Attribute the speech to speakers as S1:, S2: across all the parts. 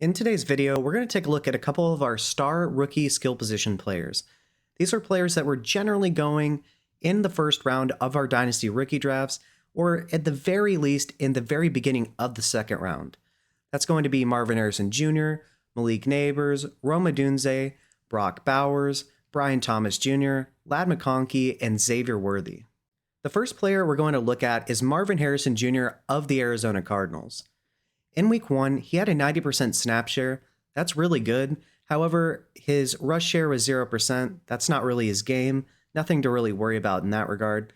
S1: In today's video, we're going to take a look at a couple of our star rookie skill position players. These are players that were generally going in the first round of our Dynasty rookie drafts, or at the very least in the very beginning of the second round. That's going to be Marvin Harrison Jr., Malik Neighbors, Rome Odunze, Brock Bowers, Brian Thomas Jr., Ladd McConkey, and Xavier Worthy. The first player we're going to look at is Marvin Harrison Jr. of the Arizona Cardinals. In week 1, he had a 90% snap share. That's really good. However, his rush share was 0%. That's not really his game. Nothing to really worry about in that regard.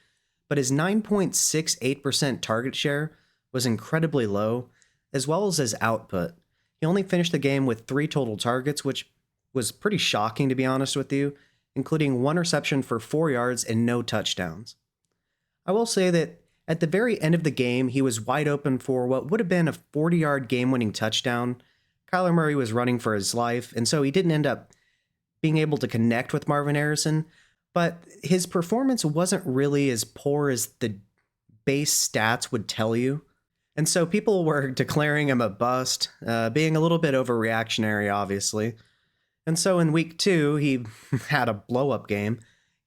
S1: But his 9.68% target share was incredibly low, as well as his output. He only finished the game with 3 total targets, which was pretty shocking to be honest with you, including 1 reception for 4 yards and no touchdowns. I will say that at the very end of the game, he was wide open for what would have been a 40-yard game-winning touchdown. Kyler Murray was running for his life, and so he didn't end up being able to connect with Marvin Harrison, but his performance wasn't really as poor as the base stats would tell you. And so people were declaring him a bust, being a little bit overreactionary, obviously. And so in week 2, he had a blow-up game.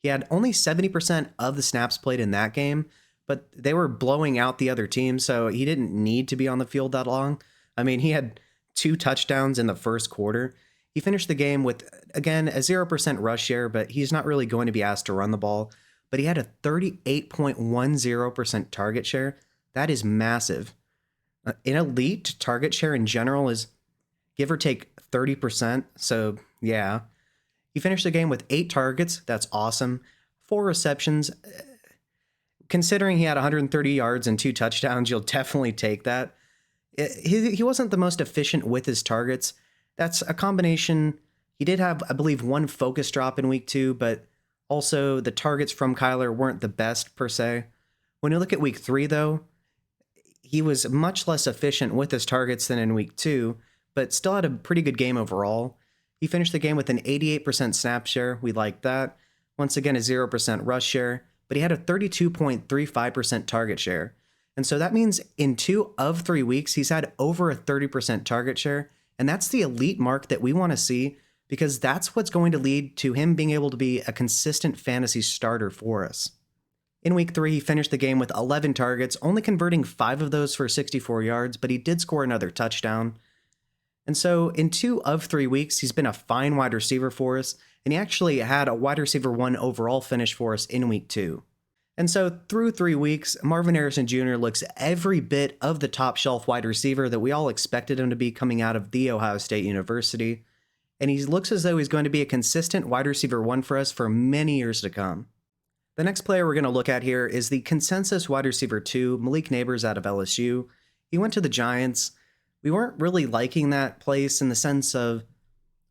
S1: He had only 70% of the snaps played in that game, but they were blowing out the other team, so he didn't need to be on the field that long. I mean, he had 2 touchdowns in the first quarter. He finished the game with, again, a 0% rush share, but he's not really going to be asked to run the ball. But he had a 38.10% target share. That is massive. An elite target share in general is give or take 30%, so yeah. He finished the game with 8 targets. That's awesome. 4 receptions. Considering he had 130 yards and 2 touchdowns, you'll definitely take that. He wasn't the most efficient with his targets. That's a combination. He did have, I believe, 1 focus drop in week 2, but also the targets from Kyler weren't the best per se. When you look at week 3, though, he was much less efficient with his targets than in week 2, but still had a pretty good game overall. He finished the game with an 88% snap share. We like that. Once again, a 0% rush share, but he had a 32.35% target share. And so that means in 2 of 3 weeks, he's had over a 30% target share. And that's the elite mark that we want to see, because that's what's going to lead to him being able to be a consistent fantasy starter for us. In week 3, he finished the game with 11 targets, only converting 5 of those for 64 yards, but he did score another touchdown. And so in 2 of 3 weeks, he's been a fine wide receiver for us, and he actually had a wide receiver 1 overall finish for us in week 2. And so through 3 weeks, Marvin Harrison Jr. looks every bit of the top shelf wide receiver that we all expected him to be coming out of The Ohio State University. And he looks as though he's going to be a consistent wide receiver 1 for us for many years to come. The next player we're going to look at here is the consensus wide receiver 2, Malik Neighbors out of LSU. He went to the Giants. We weren't really liking that place in the sense of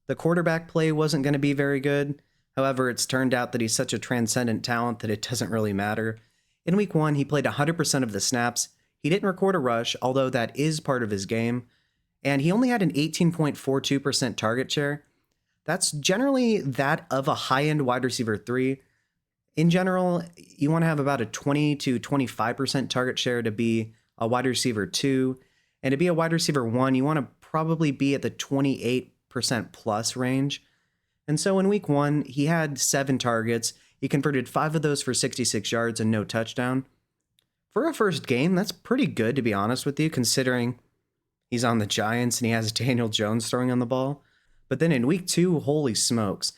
S1: the quarterback play wasn't going to be very good. However, it's turned out that he's such a transcendent talent that it doesn't really matter. In week 1, he played 100% of the snaps. He didn't record a rush, although that is part of his game. And he only had an 18.42% target share. That's generally that of a high-end wide receiver 3. In general, you want to have about a 20 to 25% target share to be a wide receiver 2. And to be a wide receiver 1, you want to probably be at the 28% plus range. And so in week 1, he had 7 targets. He converted 5 of those for 66 yards and no touchdown. For a first game, that's pretty good, to be honest with you, considering he's on the Giants and he has Daniel Jones throwing on the ball. But then in week 2, holy smokes.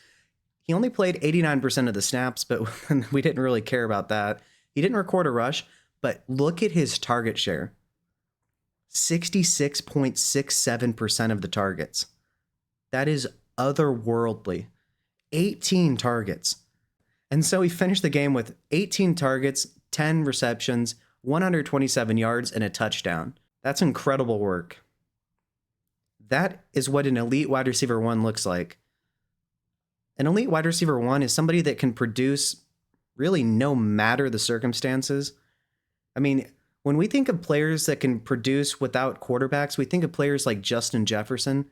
S1: He only played 89% of the snaps, but we didn't really care about that. He didn't record a rush, but look at his target share. 66.67% of the targets. That is otherworldly. 18 targets. And so he finished the game with 18 targets, 10 receptions, 127 yards, and a touchdown. That's incredible work. That is what an elite wide receiver 1 looks like. An elite wide receiver 1 is somebody that can produce really no matter the circumstances. I mean, when we think of players that can produce without quarterbacks, we think of players like Justin Jefferson.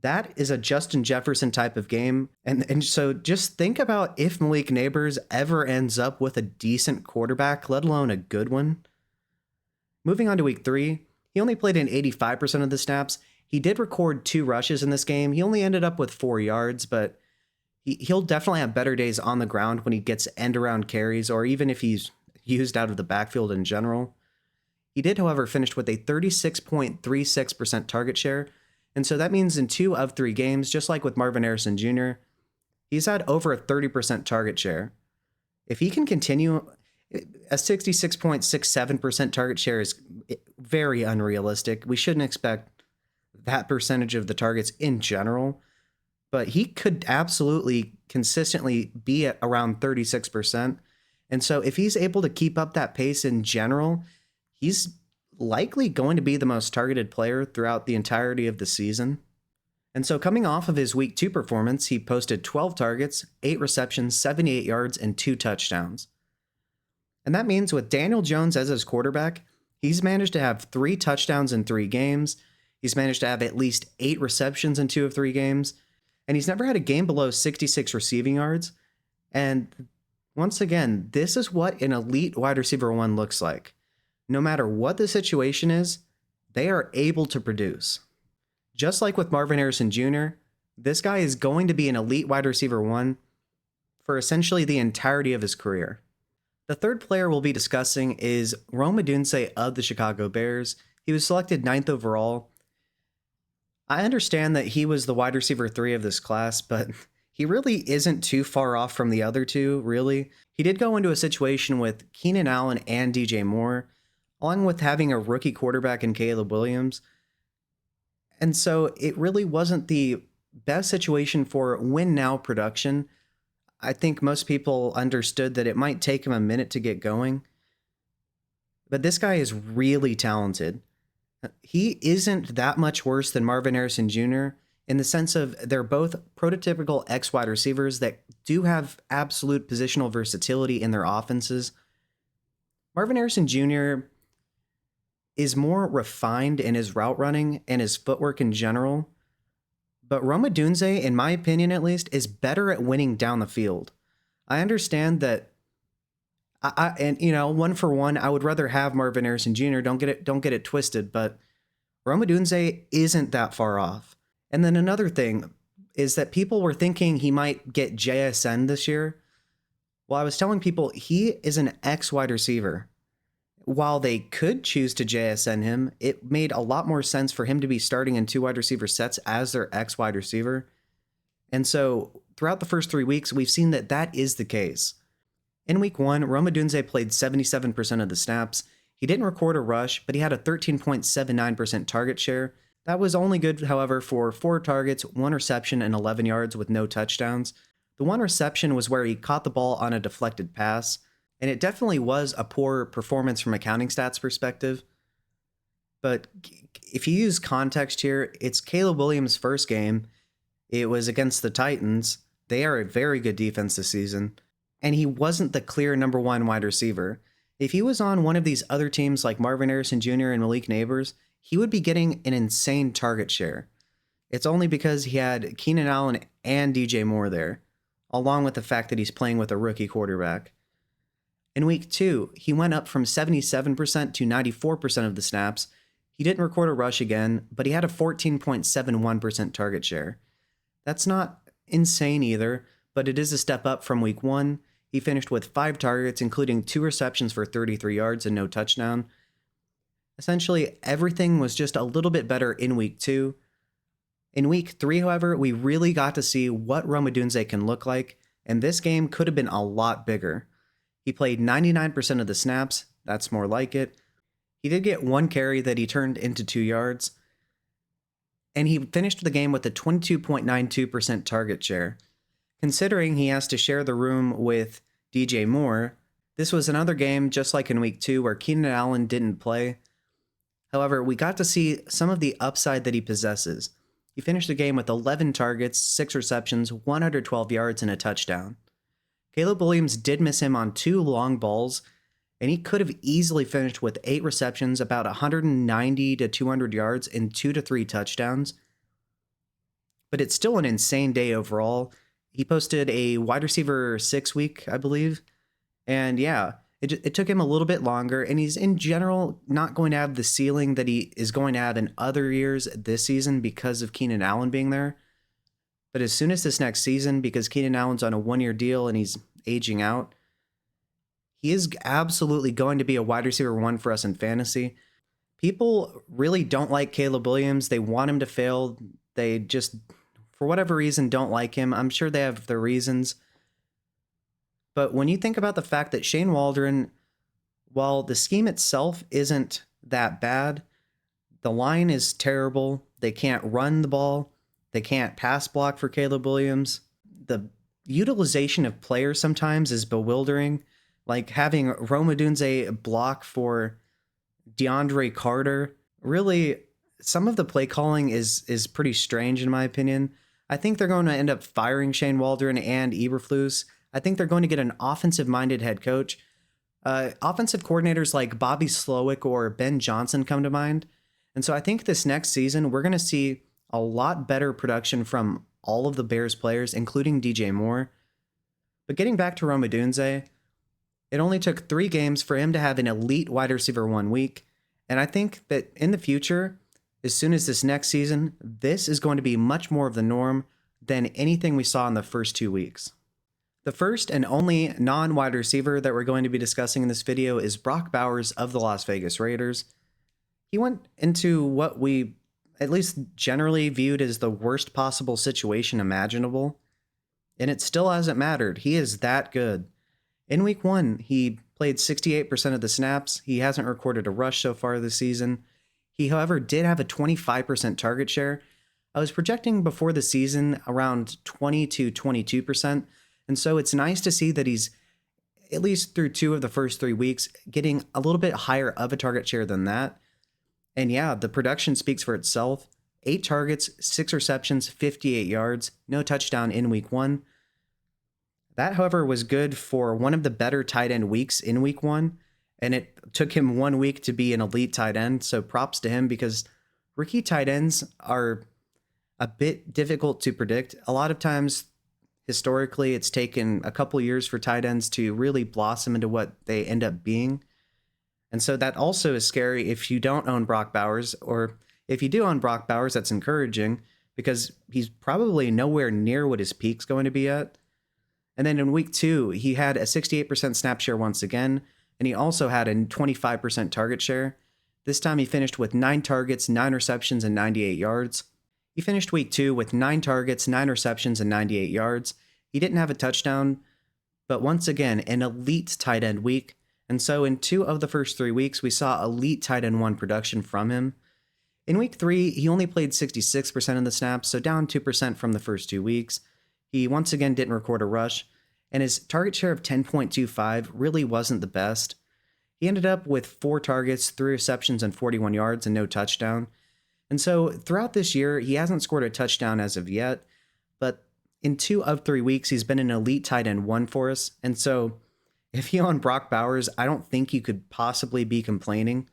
S1: That is a Justin Jefferson type of game. And so just think about if Malik Neighbors ever ends up with a decent quarterback, let alone a good one. Moving on to week 3, he only played in 85% of the snaps, He did record 2 rushes in this game. He only ended up with 4 yards, but he'll definitely have better days on the ground when he gets end around carries, or even if he's used out of the backfield in general. He did, however, finish with a 36.36% target share. And so that means in 2 of 3 games, just like with Marvin Harrison Jr., he's had over a 30% target share. If he can continue, a 66.67% target share is very unrealistic. We shouldn't expect that percentage of the targets in general, but he could absolutely consistently be at around 36%. And so if he's able to keep up that pace in general, he's likely going to be the most targeted player throughout the entirety of the season. And so coming off of his week 2 performance, he posted 12 targets, 8 receptions, 78 yards, and 2 touchdowns. And that means with Daniel Jones as his quarterback, he's managed to have 3 touchdowns in 3 games. He's managed to have at least 8 receptions in 2 of 3 games. And he's never had a game below 66 receiving yards. And once again, this is what an elite wide receiver 1 looks like. No matter what the situation is, they are able to produce. Just like with Marvin Harrison Jr., this guy is going to be an elite wide receiver 1 for essentially the entirety of his career. The third player we'll be discussing is Rome Odunze of the Chicago Bears. He was selected 9th overall. I understand that he was the wide receiver 3 of this class, but he really isn't too far off from the other 2, really. He did go into a situation with Keenan Allen and DJ Moore, along with having a rookie quarterback in Caleb Williams. And so it really wasn't the best situation for win-now production. I think most people understood that it might take him a minute to get going. But this guy is really talented. He isn't that much worse than Marvin Harrison Jr. in the sense of they're both prototypical X wide receivers that do have absolute positional versatility in their offenses. Marvin Harrison Jr. is more refined in his route running and his footwork in general. But Rome Odunze, in my opinion at least, is better at winning down the field. I understand that, and 1 for 1, I would rather have Marvin Harrison Jr. Don't get it twisted, but Rome Odunze isn't that far off. And then another thing is that people were thinking he might get JSN this year. Well, I was telling people he is an X wide receiver. While they could choose to JSN him, it made a lot more sense for him to be starting in 2 wide receiver sets as their X wide receiver. And so throughout the first 3 weeks, we've seen that that is the case. In week 1, Rome Odunze played 77% of the snaps. He didn't record a rush, but he had a 13.79% target share. That was only good, however, for 4 targets, 1 reception, and 11 yards with no touchdowns. The 1 reception was where he caught the ball on a deflected pass. And it definitely was a poor performance from a counting stats perspective. But if you use context here, it's Caleb Williams' first game. It was against the Titans. They are a very good defense this season. And he wasn't the clear number 1 wide receiver. If he was on one of these other teams like Marvin Harrison Jr. and Malik Neighbors, he would be getting an insane target share. It's only because he had Keenan Allen and DJ Moore there, along with the fact that he's playing with a rookie quarterback. In week 2, he went up from 77% to 94% of the snaps. He didn't record a rush again, but he had a 14.71% target share. That's not insane either, but it is a step up from week 1. He finished with 5 targets, including 2 receptions for 33 yards and no touchdown. Essentially, everything was just a little bit better in week 2. In week 3, however, we really got to see what Rome Odunze can look like, and this game could have been a lot bigger. He played 99% of the snaps. That's more like it. He did get 1 carry that he turned into 2 yards. And he finished the game with a 22.92% target share. Considering he has to share the room with DJ Moore, this was another game just like in week 2 where Keenan Allen didn't play. However, we got to see some of the upside that he possesses. He finished the game with 11 targets, 6 receptions, 112 yards, and a touchdown. Caleb Williams did miss him on 2 long balls, and he could have easily finished with 8 receptions, about 190 to 200 yards, and 2 to 3 touchdowns. But it's still an insane day overall. He posted a wide receiver 6 week, I believe. And yeah, It took him a little bit longer, and he's in general not going to have the ceiling that he is going to have in other years this season because of Keenan Allen being there. But as soon as this next season, because Keenan Allen's on a 1-year deal and he's aging out, he is absolutely going to be a wide receiver 1 for us in fantasy. People really don't like Caleb Williams. They want him to fail. They just, for whatever reason, don't like him. I'm sure they have their reasons. But when you think about the fact that Shane Waldron, while the scheme itself isn't that bad, the line is terrible. They can't run the ball. They can't pass block for Caleb Williams. The utilization of players sometimes is bewildering. Like having Rome Odunze block for DeAndre Carter. Really, some of the play calling is pretty strange in my opinion. I think they're going to end up firing Shane Waldron and Eberflus. I think they're going to get an offensive-minded head coach. Offensive coordinators like Bobby Slowick or Ben Johnson come to mind. And so I think this next season, we're going to see a lot better production from all of the Bears players, including DJ Moore. But getting back to Rome Odunze, it only took 3 games for him to have an elite wide receiver 1 week. And I think that in the future, as soon as this next season, this is going to be much more of the norm than anything we saw in the first 2 weeks. The first and only non-wide receiver that we're going to be discussing in this video is Brock Bowers of the Las Vegas Raiders. He went into what we at least generally viewed as the worst possible situation imaginable, and it still hasn't mattered. He is that good. In week 1, he played 68% of the snaps. He hasn't recorded a rush so far this season. He, however, did have a 25% target share. I was projecting before the season around 20 to 22%. And so it's nice to see that he's, at least through 2 of the first 3 weeks, getting a little bit higher of a target share than that. And yeah, the production speaks for itself. 8 targets, 6 receptions, 58 yards, no touchdown in week 1. That, however, was good for one of the better tight end weeks in week 1. And it took him 1 week to be an elite tight end. So props to him, because rookie tight ends are a bit difficult to predict. A lot of times, historically, it's taken a couple years for tight ends to really blossom into what they end up being. And so that also is scary if you don't own Brock Bowers, or if you do own Brock Bowers, that's encouraging because he's probably nowhere near what his peak's going to be at. And then in week 2, he had a 68% snap share once again, and he also had a 25% target share. This time he finished with 9 targets, 9 receptions, and 98 yards. He finished week 2 with 9 targets, 9 receptions, and 98 yards. He didn't have a touchdown, but once again, an elite tight end week. And so in 2 of the first 3 weeks, we saw elite tight end 1 production from him. In week 3, he only played 66% of the snaps, so down 2% from the first 2 weeks. He once again didn't record a rush, and his target share of 10.25 really wasn't the best. He ended up with 4 targets, 3 receptions, and 41 yards, and no touchdown. And so throughout this year, he hasn't scored a touchdown as of yet, but in 2 of 3 weeks, he's been an elite tight end 1 for us. And so if you own Brock Bowers, I don't think you could possibly be complaining.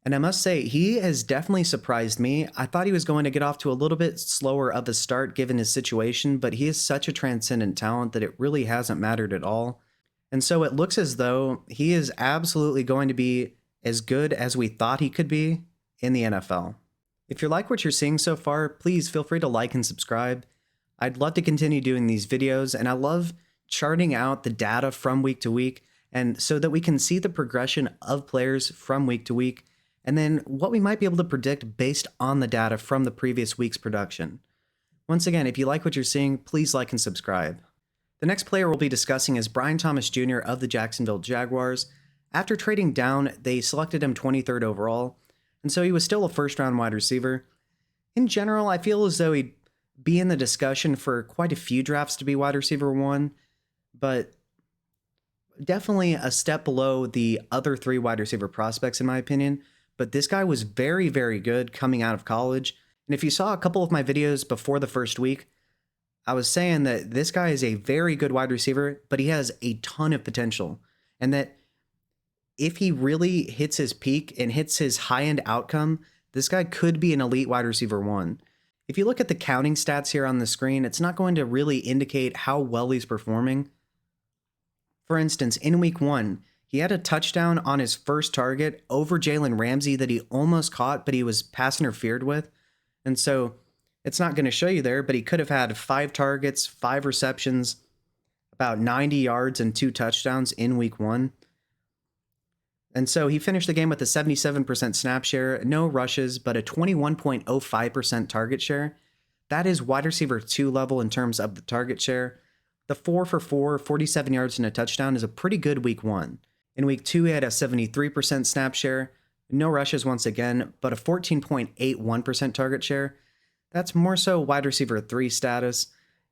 S1: And I must say, he has definitely surprised me. I thought he was going to get off to a little bit slower of a start given his situation, but he is such a transcendent talent that it really hasn't mattered at all. And so it looks as though he is absolutely going to be as good as we thought he could be in the NFL. If you like what you're seeing so far, please feel free to like and subscribe. I'd love to continue doing these videos, and I love charting out the data from week to week, and so that we can see the progression of players from week to week, and then what we might be able to predict based on the data from the previous week's production. Once again, if you like what you're seeing, please like and subscribe. The next player we'll be discussing is Brian Thomas Jr. of the Jacksonville Jaguars. After trading down, they selected him 23rd overall, and so he was still a first-round wide receiver. In general, I feel as though he'd be in the discussion for quite a few drafts to be wide receiver 1, but definitely a step below the other 3 wide receiver prospects in my opinion. But this guy was very, very good coming out of college. And if you saw a couple of my videos before the first week, I was saying that this guy is a very good wide receiver, but he has a ton of potential. And that if he really hits his peak and hits his high-end outcome, this guy could be an elite wide receiver 1. If you look at the counting stats here on the screen, it's not going to really indicate how well he's performing. For instance, in week 1, He had a touchdown on his first target over Jalen Ramsey that he almost caught, but he was pass interfered with. And so it's not going to show you there, but he could have had 5 targets, 5 receptions, about 90 yards and 2 touchdowns in week 1. And so he finished the game with a 77% snap share, no rushes, but a 21.05% target share. That is wide receiver 2 level in terms of the target share. The 4 for 4, 47 yards and a touchdown is a pretty good week 1. In week 2, he had a 73% snap share, no rushes once again, but a 14.81% target share. That's more so wide receiver 3 status.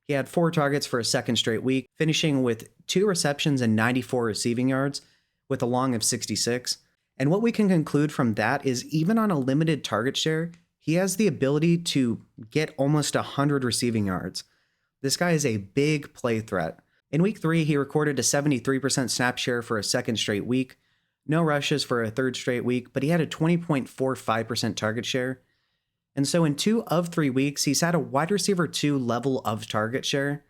S1: He had 4 targets for a second straight week, finishing with 2 receptions and 94 receiving yards with a long of 66. And what we can conclude from that is even on a limited target share, he has the ability to get almost 100 receiving yards. This guy is a big play threat. In week 3, he recorded a 73% snap share for a second straight week, no rushes for a third straight week, but he had a 20.45% target share. And so in 2 of 3 weeks, he's had a wide receiver 2 level of target share.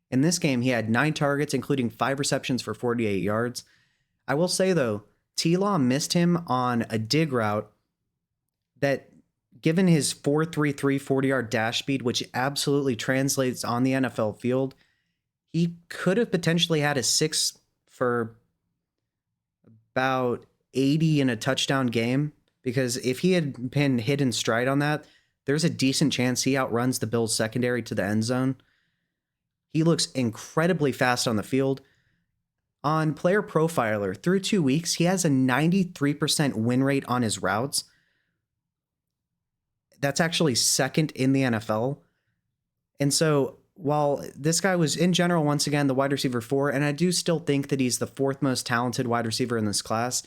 S1: In this game, he had 9 targets, including 5 receptions for 48 yards. I will say, though, T-Law missed him on a dig route that, given his 4.33 40-yard dash speed, which absolutely translates on the NFL field, he could have potentially had a 6 for about 80 in a touchdown game, because if he had been hit in stride on that, there's a decent chance he outruns the Bills secondary to the end zone. He looks incredibly fast on the field. On Player Profiler, through 2 weeks, he has a 93% win rate on his routes. That's actually second in the NFL. And so while this guy was, in general, once again, the wide receiver 4, and I do still think that he's the 4th most talented wide receiver in this class,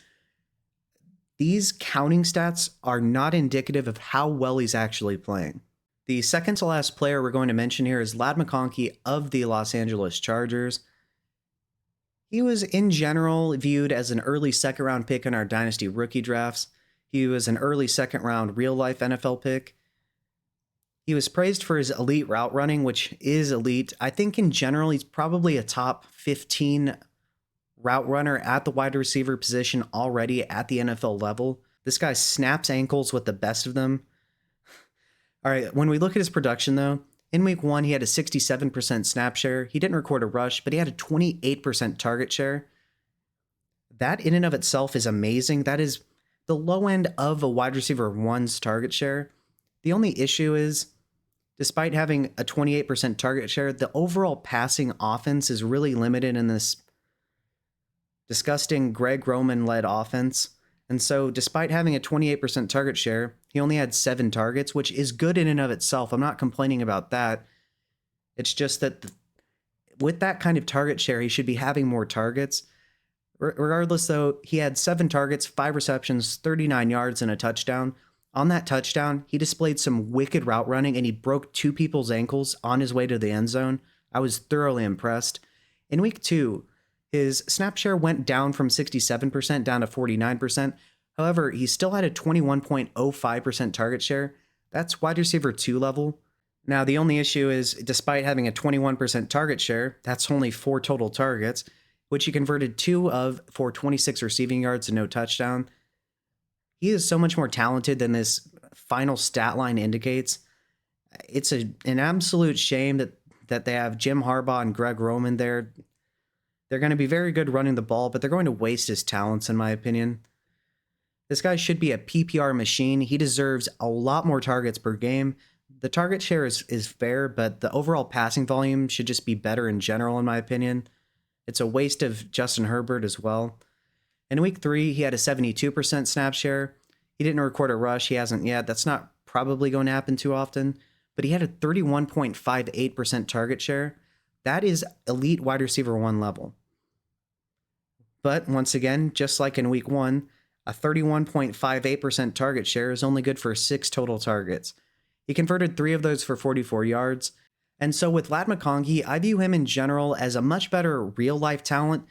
S1: these counting stats are not indicative of how well he's actually playing. The second to last player we're going to mention here is Ladd McConkey of the Los Angeles Chargers. He was, in general, viewed as an early second-round pick in our Dynasty rookie drafts. He was an early second-round real-life NFL pick. He was praised for his elite route running, which is elite. I think, in general, he's probably a top 15 route runner at the wide receiver position already at the NFL level. This guy snaps ankles with the best of them. All right, when we look at his production, though, in week 1, he had a 67% snap share. He didn't record a rush, but he had a 28% target share. That in and of itself is amazing. That is the low end of a wide receiver 1's target share. The only issue is, despite having a 28% target share, the overall passing offense is really limited in this disgusting Greg Roman-led offense. And so despite having a 28% target share, he only had 7 targets, which is good in and of itself. I'm not complaining about that. It's just that with that kind of target share, he should be having more targets. Regardless, though, he had 7 targets, 5 receptions, 39 yards, and a touchdown. On that touchdown, he displayed some wicked route running, and he broke 2 people's ankles on his way to the end zone. I was thoroughly impressed. In week 2, his snap share went down from 67% down to 49%. However, he still had a 21.05% target share. That's wide receiver 2 level. Now, the only issue is, despite having a 21% target share, that's only 4 total targets, which he converted 2 of for 26 receiving yards and no touchdown. He is so much more talented than this final stat line indicates. It's an absolute shame that they have Jim Harbaugh and Greg Roman there. They're going to be very good running the ball, but they're going to waste his talents, in my opinion. This guy should be a PPR machine. He deserves a lot more targets per game. The target share is fair, but the overall passing volume should just be better in general, in my opinion. It's a waste of Justin Herbert as well. In week 3, he had a 72% snap share. He didn't record a rush. He hasn't yet. That's not probably going to happen too often. But he had a 31.58% target share. That is elite wide receiver 1 level. But once again, just like in week 1, a 31.58% target share is only good for 6 total targets. He converted 3 of those for 44 yards. And so with Ladd McConkey, I view him in general as a much better real-life talent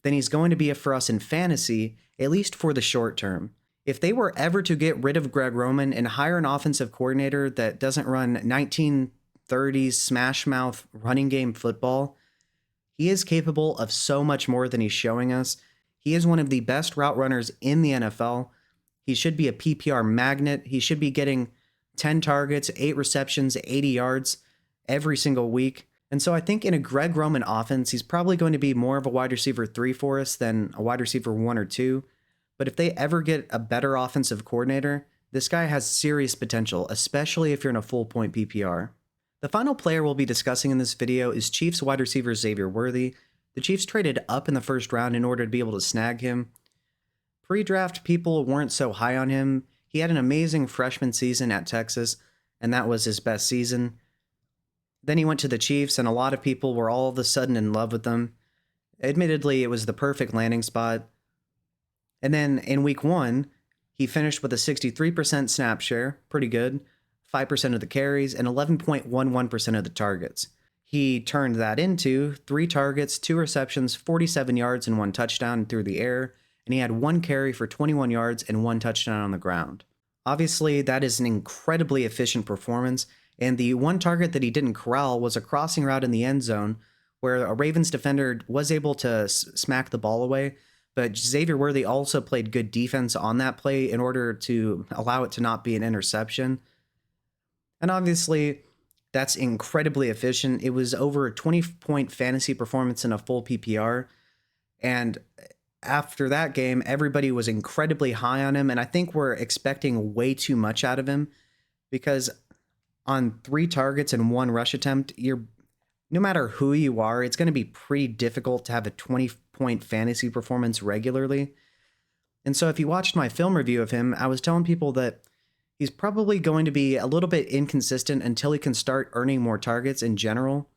S1: than he's going to be for us in fantasy, at least for the short term. If they were ever to get rid of Greg Roman and hire an offensive coordinator that doesn't run 1930s smash mouth running game football, he is capable of so much more than he's showing us. He is one of the best route runners in the NFL. He should be a PPR magnet. He should be getting 10 targets, 8 receptions, 80 yards every single week. And so I think in a Greg Roman offense, he's probably going to be more of a wide receiver 3 for us than a wide receiver 1 or 2. But if they ever get a better offensive coordinator, this guy has serious potential, especially if you're in a full point PPR. The final player we'll be discussing in this video is Chiefs wide receiver Xavier Worthy. The Chiefs traded up in the first round in order to be able to snag him. Pre-draft people weren't so high on him. He had an amazing freshman season at Texas, and that was his best season. Then he went to the Chiefs, and a lot of people were all of a sudden in love with him. Admittedly, it was the perfect landing spot. And then in week 1, he finished with a 63% snap share, pretty good, 5% of the carries, and 11.11% of the targets. He turned that into 3 targets, 2 receptions, 47 yards, and 1 touchdown through the air, and he had 1 carry for 21 yards and 1 touchdown on the ground. Obviously, that is an incredibly efficient performance, and the 1 target that he didn't corral was a crossing route in the end zone where a Ravens defender was able to smack the ball away, but Xavier Worthy also played good defense on that play in order to allow it to not be an interception. And obviously, that's incredibly efficient. It was over a 20-point fantasy performance in a full PPR. And after that game, everybody was incredibly high on him. And I think we're expecting way too much out of him because on 3 targets and 1 rush attempt, no matter who you are, it's going to be pretty difficult to have a 20-point fantasy performance regularly. And so if you watched my film review of him, I was telling people that he's probably going to be a little bit inconsistent until he can start earning more targets in general.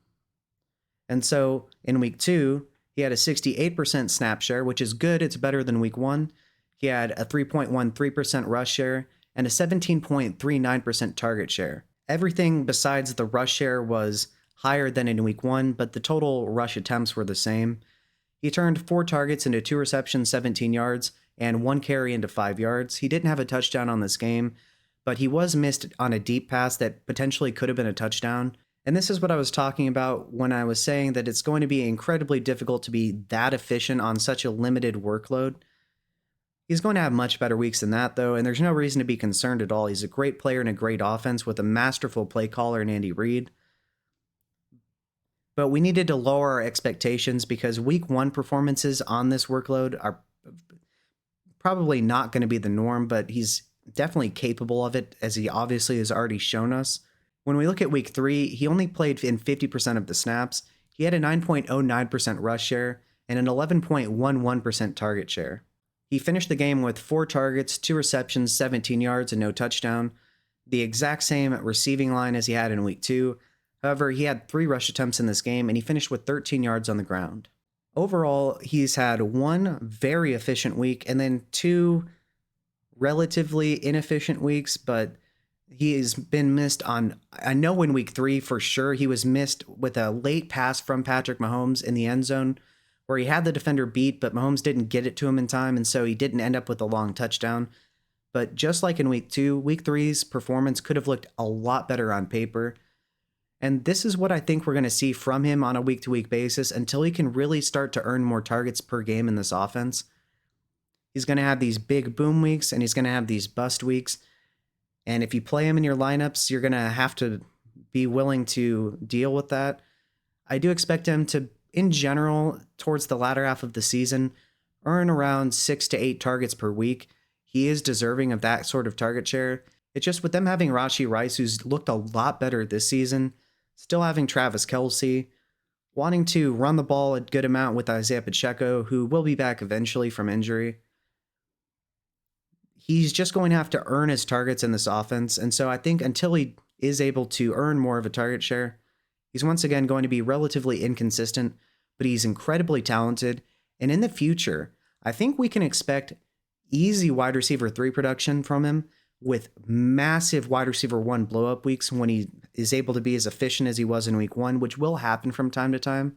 S1: And so in week 2, he had a 68% snap share, which is good. It's better than week 1. He had a 3.13% rush share and a 17.39% target share. Everything besides the rush share was higher than in week 1, but the total rush attempts were the same. He turned 4 targets into 2 receptions, 17 yards, and 1 carry into 5 yards. He didn't have a touchdown on this game, but he was missed on a deep pass that potentially could have been a touchdown. And this is what I was talking about when I was saying that it's going to be incredibly difficult to be that efficient on such a limited workload. He's going to have much better weeks than that, though, and there's no reason to be concerned at all. He's a great player in a great offense with a masterful play caller in Andy Reid. But we needed to lower our expectations because week 1 performances on this workload are probably not going to be the norm, but he's definitely capable of it, as he obviously has already shown us. When we look at week 3, he only played in 50% of the snaps. He had a 9.09% rush share and an 11.11% target share. He finished the game with 4 targets, 2 receptions, 17 yards, and no touchdown. The exact same receiving line as he had in week 2. However, he had 3 rush attempts in this game, and he finished with 13 yards on the ground. Overall, he's had 1 very efficient week and then 2 relatively inefficient weeks, but he has been missed on, I know in week 3 for sure, he was missed with a late pass from Patrick Mahomes in the end zone where he had the defender beat, but Mahomes didn't get it to him in time, and so he didn't end up with a long touchdown. But just like in week 2, week 3's performance could have looked a lot better on paper. And this is what I think we're going to see from him on a week-to-week basis until he can really start to earn more targets per game in this offense. He's going to have these big boom weeks, and he's going to have these bust weeks. And if you play him in your lineups, you're going to have to be willing to deal with that. I do expect him to, in general, towards the latter half of the season, earn around 6 to 8 targets per week. He is deserving of that sort of target share. It's just with them having Rashee Rice, who's looked a lot better this season, still having Travis Kelce, wanting to run the ball a good amount with Isaiah Pacheco, who will be back eventually from injury. He's just going to have to earn his targets in this offense. And so I think until he is able to earn more of a target share, he's once again going to be relatively inconsistent, but he's incredibly talented. And in the future, I think we can expect easy wide receiver 3 production from him with massive wide receiver 1 blow-up weeks when he is able to be as efficient as he was in week 1, which will happen from time to time.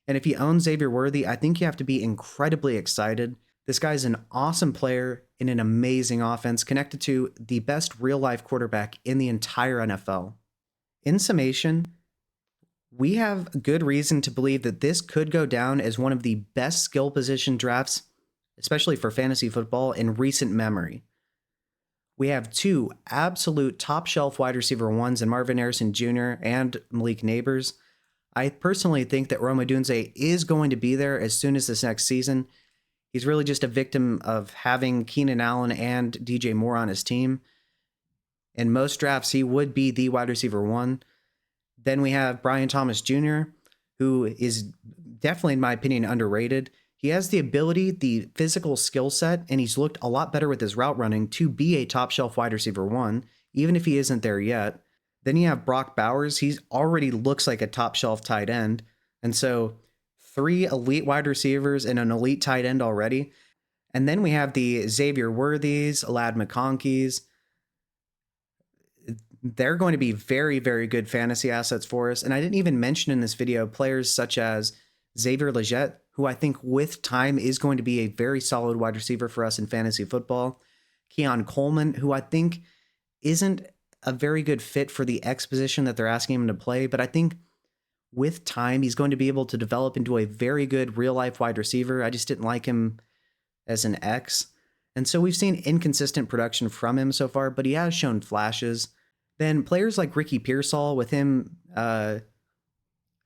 S1: And if he owns Xavier Worthy, I think you have to be incredibly excited. This guy's an awesome player in an amazing offense connected to the best real-life quarterback in the entire NFL. In summation, we have good reason to believe that this could go down as one of the best skill position drafts especially for fantasy football, in recent memory. We have two absolute top shelf wide receiver ones in Marvin Harrison Jr. and Malik Neighbors. I personally think that Rome Odunze is going to be there as soon as this next season. He's really just a victim of having Keenan Allen and DJ Moore on his team. In most drafts, he would be the wide receiver one. Then we have Brian Thomas Jr., who is definitely, in my opinion, underrated. He has the ability, the physical skill set, and he's looked a lot better with his route running to be a top shelf wide receiver one, even if he isn't there yet. Then you have Brock Bowers. He already looks like a top shelf tight end. And so 3 elite wide receivers and an elite tight end already. And then we have the Xavier Worthies, Lad McConkeys. They're going to be very, very good fantasy assets for us. And I didn't even mention in this video players such as Xavier Legette, who I think with time is going to be a very solid wide receiver for us in fantasy football. Keon Coleman, who I think isn't a very good fit for the X position that they're asking him to play, but I think with time he's going to be able to develop into a very good real-life wide receiver. I just didn't like him as an X. And so we've seen inconsistent production from him so far, but he has shown flashes. Then players like Ricky Pearsall, with him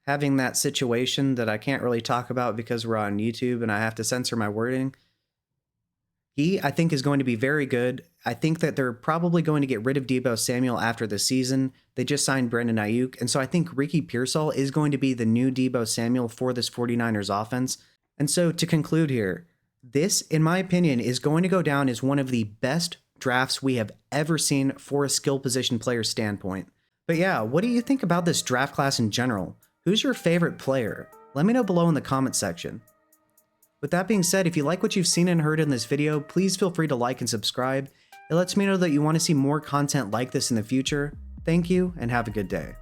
S1: having that situation that I can't really talk about because we're on YouTube and I have to censor my wording. He, I think, is going to be very good. I think that they're probably going to get rid of Deebo Samuel after the season. They just signed Brandon Ayuk. And so I think Ricky Pearsall is going to be the new Deebo Samuel for this 49ers offense. And so to conclude here, this, in my opinion, is going to go down as one of the best drafts we have ever seen for a skill position player standpoint. But yeah, what do you think about this draft class in general? Who's your favorite player? Let me know below in the comment section. With that being said, if you like what you've seen and heard in this video, please feel free to like and subscribe. It lets me know that you want to see more content like this in the future. Thank you and have a good day.